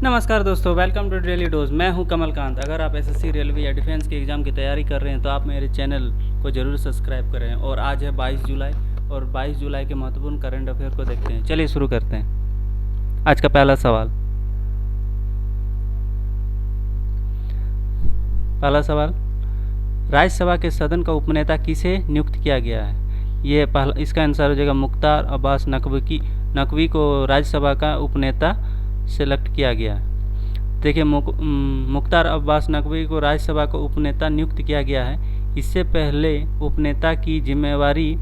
नमस्कार दोस्तों, welcome to daily dose. मैं हूं कमलकांत। अगर आप एसएससी रेलवे या डिफेंस के एग्ज़ाम की तैयारी कर रहे हैं तो आप मेरे चैनल को ज़रूर सब्सक्राइब करें। और आज है 22 जुलाई और 22 जुलाई के महत्वपूर्ण करंट अफेयर को देखते हैं। चलिए शुरू करते हैं। आज का पहला सवाल, राज्यसभा के सदन का उपनेता किसे नियुक्त किया गया है? ये पहला, इसका आंसर हो जाएगा मुख्तार अब्बास नकवी को राज्यसभा का उपनेता सेलेक्ट किया गया। देखिए, मुख्तार अब्बास नकवी को राज्यसभा का उपनेता नियुक्त किया गया है। इससे पहले उपनेता की जिम्मेवारी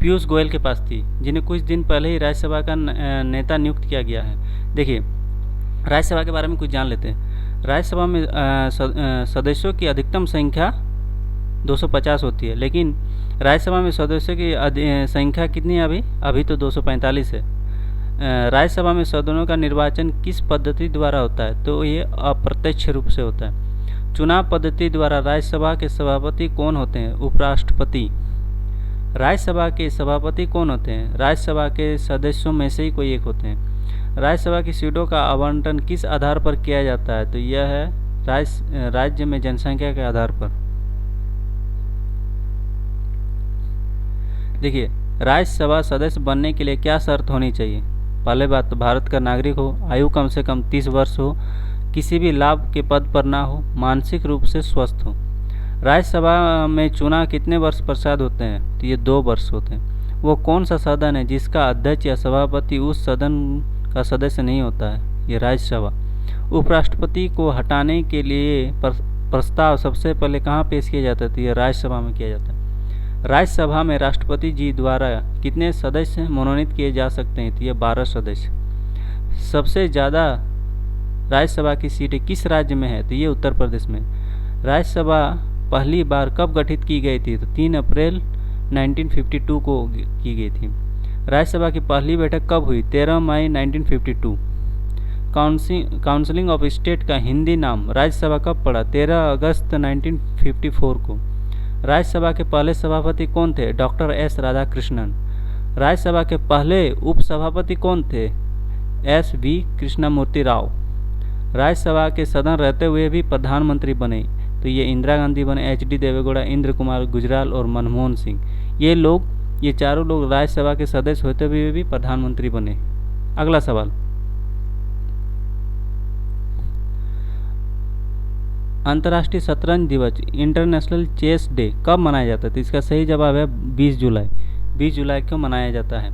पीयूष गोयल के पास थी, जिन्हें कुछ दिन पहले ही राज्यसभा का नेता नियुक्त किया गया है। देखिए, राज्यसभा के बारे में कुछ जान लेते हैं। राज्यसभा में सदस्यों की अधिकतम संख्या 250 होती है, लेकिन राज्यसभा में सदस्यों की संख्या कितनी है? अभी तो 245 है। राज्यसभा में सदनों का निर्वाचन किस पद्धति द्वारा होता है? तो ये अप्रत्यक्ष रूप से होता है। चुनाव पद्धति द्वारा राज्यसभा के सभापति कौन होते हैं? उपराष्ट्रपति। राज्यसभा के सभापति कौन होते हैं? राज्यसभा के सदस्यों में से ही कोई एक होते हैं। राज्यसभा की सीटों का आवंटन किस आधार पर किया जाता है? तो यह है राज्य में जनसंख्या के आधार पर। देखिए, राज्यसभा सदस्य बनने के लिए क्या शर्त होनी चाहिए? पहले बात तो भारत का नागरिक हो, आयु कम से कम 30 वर्ष हो, किसी भी लाभ के पद पर ना हो, मानसिक रूप से स्वस्थ हो। राज्यसभा में चुनाव कितने वर्ष पश्चात होते हैं? तो ये 2 वर्ष होते हैं। वो कौन सा सदन है जिसका अध्यक्ष या सभापति उस सदन का सदस्य नहीं होता है? ये राज्यसभा। उपराष्ट्रपति को हटाने के लिए प्रस्ताव सबसे पहले कहाँ पेश किया जाता है? तो ये राज्यसभा में किया जाता है। राज्यसभा में राष्ट्रपति जी द्वारा कितने सदस्य मनोनीत किए जा सकते हैं? तो ये 12 सदस्य। सबसे ज़्यादा राज्यसभा की सीटें किस राज्य में है? तो ये उत्तर प्रदेश में। राज्यसभा पहली बार कब गठित की गई थी? तो 3 अप्रैल 1952 को की गई थी। राज्यसभा की पहली बैठक कब हुई? 13 मई 1952। काउंसिलिंग ऑफ स्टेट का हिंदी नाम राज्यसभा कब पड़ा? 13 अगस्त 1954 को। राज्यसभा के पहले सभापति कौन थे? Doctor S Radhakrishnan. राज्यसभा के पहले उपसभापति कौन थे? एस वी कृष्णमूर्ति राव। राज्यसभा के सदन रहते हुए भी प्रधानमंत्री बने, तो ये इंदिरा गांधी बने, HD देवेगौड़ा, इंद्र कुमार गुजराल और मनमोहन सिंह। ये चारों लोग राज्यसभा के सदस्य होते हुए भी प्रधानमंत्री बने। अगला सवाल, अंतर्राष्ट्रीय शतरंज दिवस इंटरनेशनल चेस डे कब मनाया जाता है? तो इसका सही जवाब है 20 जुलाई। 20 जुलाई को मनाया जाता है।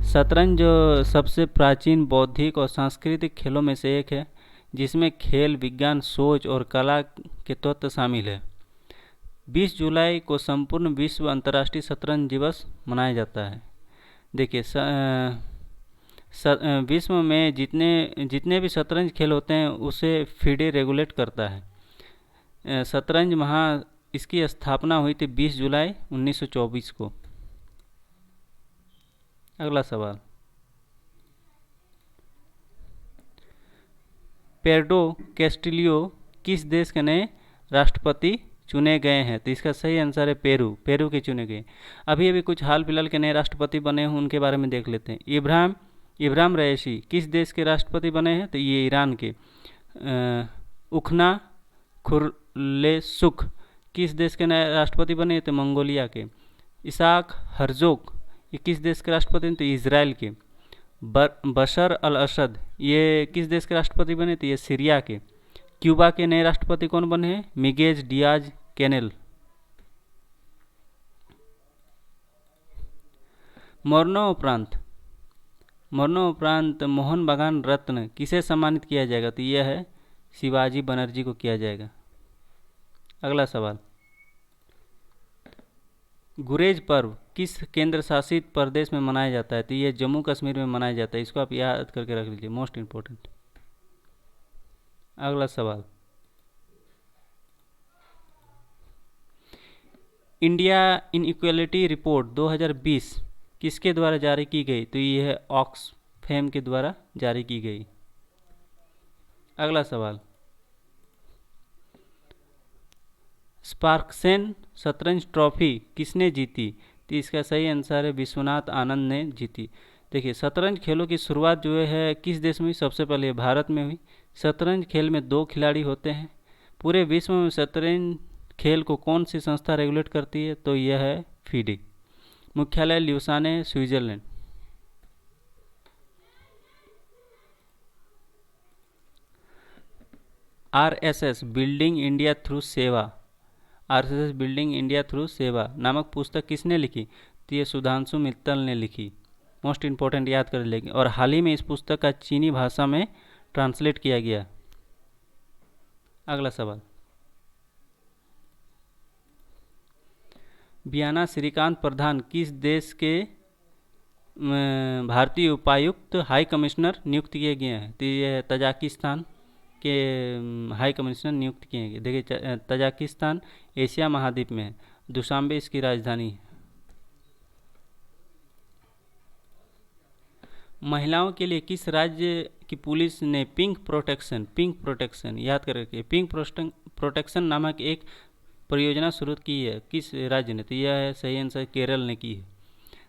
शतरंज जो सबसे प्राचीन बौद्धिक और सांस्कृतिक खेलों में से एक है, जिसमें खेल, विज्ञान, सोच और कला के तत्व शामिल है। 20 जुलाई को संपूर्ण विश्व अंतर्राष्ट्रीय शतरंज दिवस मनाया जाता है। देखिए, विश्व में जितने भी शतरंज खेल होते हैं उसे FIDE रेगुलेट करता है। शतरंज इसकी स्थापना हुई थी 20 जुलाई 1924 को। अगला सवाल, पेड्रो कैस्टिलियो किस देश के नए राष्ट्रपति चुने गए हैं? तो इसका सही आंसर है पेरू के चुने गए। अभी कुछ हाल फिलहाल के नए राष्ट्रपति बने हैं, उनके बारे में देख लेते हैं। इब्राहिम रईसी किस देश के राष्ट्रपति बने हैं? तो ये ईरान के। उखना खुरलेसुख किस देश के नए राष्ट्रपति बने? तो मंगोलिया के। इसाक हर्जोग ये किस देश के राष्ट्रपति हैं? तो इजराइल के। बशर अल असद ये किस देश के राष्ट्रपति बने? तो ये सीरिया के। क्यूबा के नए राष्ट्रपति कौन बने हैं? मिगेज डियाज कैनेल। मरणोपरांत मोहन बागान रत्न किसे सम्मानित किया जाएगा? तो यह है शिवाजी बनर्जी को किया जाएगा। अगला सवाल, गुरेज पर्व किस केंद्र शासित प्रदेश में मनाया जाता है? तो ये जम्मू कश्मीर में मनाया जाता है। इसको आप याद करके रख लीजिए, मोस्ट इम्पोर्टेंट। अगला सवाल, इंडिया इनइक्वालिटी रिपोर्ट 2020 किसके द्वारा जारी की गई? तो ये है ऑक्सफैम के द्वारा जारी की गई। अगला सवाल, स्पार्क्सेन शतरंज ट्रॉफी किसने जीती? तो इसका सही आंसर है विश्वनाथ आनंद ने जीती। देखिए, शतरंज खेलों की शुरुआत जो है किस देश में हुई? सबसे पहले भारत में हुई। शतरंज खेल में 2 खिलाड़ी होते हैं। पूरे विश्व में शतरंज खेल को कौन सी संस्था रेगुलेट करती है? तो यह है फीडे। मुख्यालय Lausanne, Switzerland. RSS building India through Seva, RSS building India through Seva नामक पुस्तक किसने लिखी? तो ये सुधांशु मित्तल ने लिखी। मोस्ट इंपॉर्टेंट याद कर लेंगे। और हाल ही में इस पुस्तक का चीनी भाषा में ट्रांसलेट किया गया। अगला सवाल, बियाना श्रीकांत प्रधान किस देश के भारतीय उपायुक्त हाई कमिश्नर नियुक्त किए गए हैं? तो ये तजाकिस्तान के हाई कमिश्नर नियुक्त किए गए। देखिए, तजाकिस्तान एशिया महाद्वीप में है। दुशांबे इसकी राजधानी है। महिलाओं के लिए किस राज्य की पुलिस ने पिंक प्रोटेक्शन याद कर रखिए, पिंक प्रोटेक्शन नामक एक परियोजना शुरू की है? किस राज्य ने? तो यह है सही आंसर, केरल ने की है।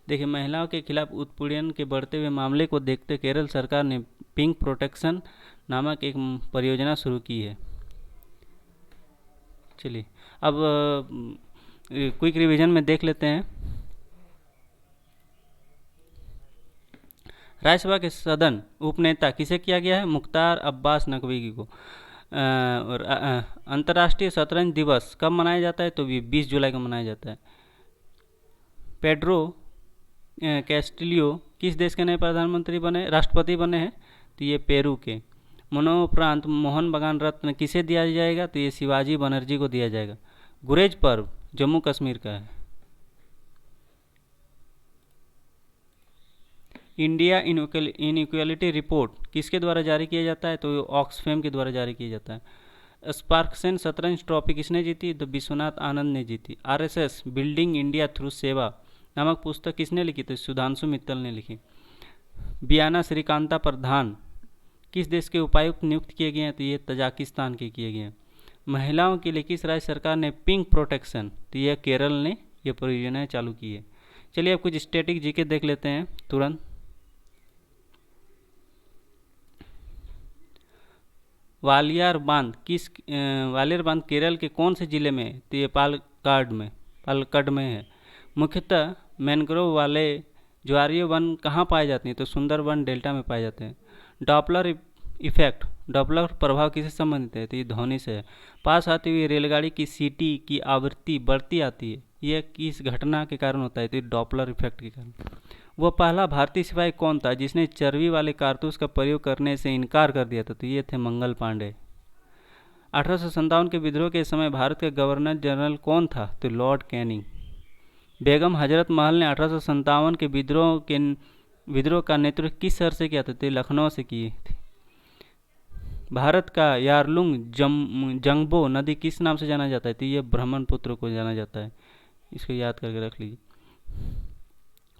देखिए, महिलाओं के खिलाफ उत्पीड़न के बढ़ते हुए मामले को देखते केरल सरकार ने पिंक प्रोटेक्शन नामक एक परियोजना शुरू की है। चलिए, अब क्विक रिवीजन में देख लेते हैं। राज्यसभा के सदन उपनेता किसे किया गया है? मुख्तार अब्बास नकवी को। और अंतर्राष्ट्रीय शतरंज दिवस कब मनाया जाता है? तो 20 जुलाई को मनाया जाता है। पेड्रो कैस्टिलियो किस देश के नए प्रधानमंत्री बने, राष्ट्रपति बने हैं? तो ये पेरू के। मरणोपरांत मोहन बागान रत्न किसे दिया जाएगा? तो ये शिवाजी बनर्जी को दिया जाएगा। गुरेज पर्व जम्मू कश्मीर का है। इंडिया इनइक्वालिटी रिपोर्ट किसके द्वारा जारी किया जाता है? तो ऑक्सफैम के द्वारा जारी किया जाता है। स्पार्क्सन शतरंज ट्रॉफी किसने जीती? तो विश्वनाथ आनंद ने जीती। RSS building India through Seva नामक पुस्तक किसने लिखी? तो सुधांशु मित्तल ने लिखी। बियाना श्रीकांता प्रधान किस देश के उपायुक्त नियुक्त किए गए हैं? तो ये तजाकिस्तान के किए गए हैं। महिलाओं के लिए किस राज्य सरकार ने पिंक प्रोटेक्शन? तो यह केरल ने यह परियोजना चालू की है। चलिए, अब कुछ स्टैटिक जीके देख लेते हैं तुरंत। वालियार बांध केरल के कौन से जिले में है? तो ये पालक्काड में है। मुख्यतः मैंग्रोव वाले ज्वारीय वन कहाँ पाए जाते हैं? तो सुंदरबन डेल्टा में पाए जाते हैं। डॉपलर प्रभाव किससे संबंधित है? तो ये ध्वनि से है। पास आती हुई रेलगाड़ी की सीटी की आवृत्ति बढ़ती आती है, यह किस घटना के कारण होता है? तो डॉपलर इफेक्ट के कारण। वह पहला भारतीय सिपाही कौन था जिसने चर्बी वाले कारतूस का प्रयोग करने से इनकार कर दिया था? तो ये थे मंगल पांडे। 1857 के विद्रोह के समय भारत के गवर्नर जनरल कौन था? तो लॉर्ड कैनिंग। बेगम हजरत महल ने 1857 के विद्रोह का नेतृत्व किस शहर से किया था? तो लखनऊ से किए थे। भारत का यारलुंग जंगबो नदी किस नाम से जाना जाता है? तो ये ब्रह्मपुत्र को जाना जाता है। इसको याद करके रख लीजिए।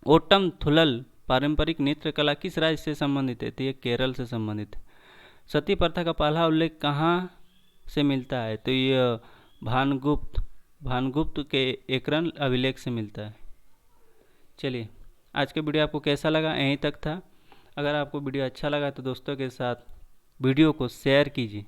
ओटम थुलल पारंपरिक नृत्य कला किस राज्य से संबंधित है? तो ये केरल से संबंधित है। सती प्रथा का पहला उल्लेख कहाँ से मिलता है? तो ये भानुगुप्त के एकरन अभिलेख से मिलता है। चलिए, आज का वीडियो आपको कैसा लगा? यहीं तक था। अगर आपको वीडियो अच्छा लगा तो दोस्तों के साथ वीडियो को शेयर कीजिए,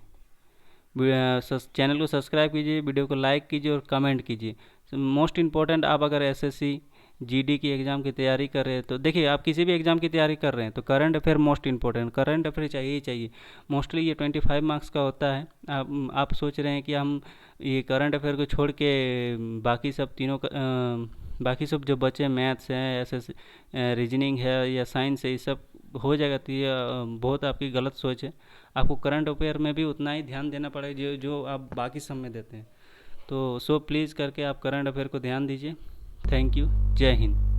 चैनल को सब्सक्राइब कीजिए, वीडियो को लाइक कीजिए और कमेंट कीजिए। मोस्ट इम्पॉर्टेंट, आप अगर एसएससी जीडी की एग्ज़ाम की तैयारी कर रहे हैं तो देखिए, आप किसी भी एग्ज़ाम की तैयारी कर रहे हैं तो current affair most important, current affair चाहिए ही चाहिए। मोस्टली ये 25 मार्क्स का होता है। आप सोच रहे हैं कि हम ये करंट अफेयर को छोड़ के बाकी सब जो बचे मैथ्स है, एसएस रीजनिंग है या साइंस है, ये सब हो जाएगा। तो ये बहुत आपकी गलत सोच है। आपको करंट अफेयर में भी उतना ही ध्यान देना पड़ेगा जो आप बाकी सब में देते हैं। तो प्लीज़ करके आप करंट अफेयर को ध्यान दीजिए। Thank you. जय हिंद।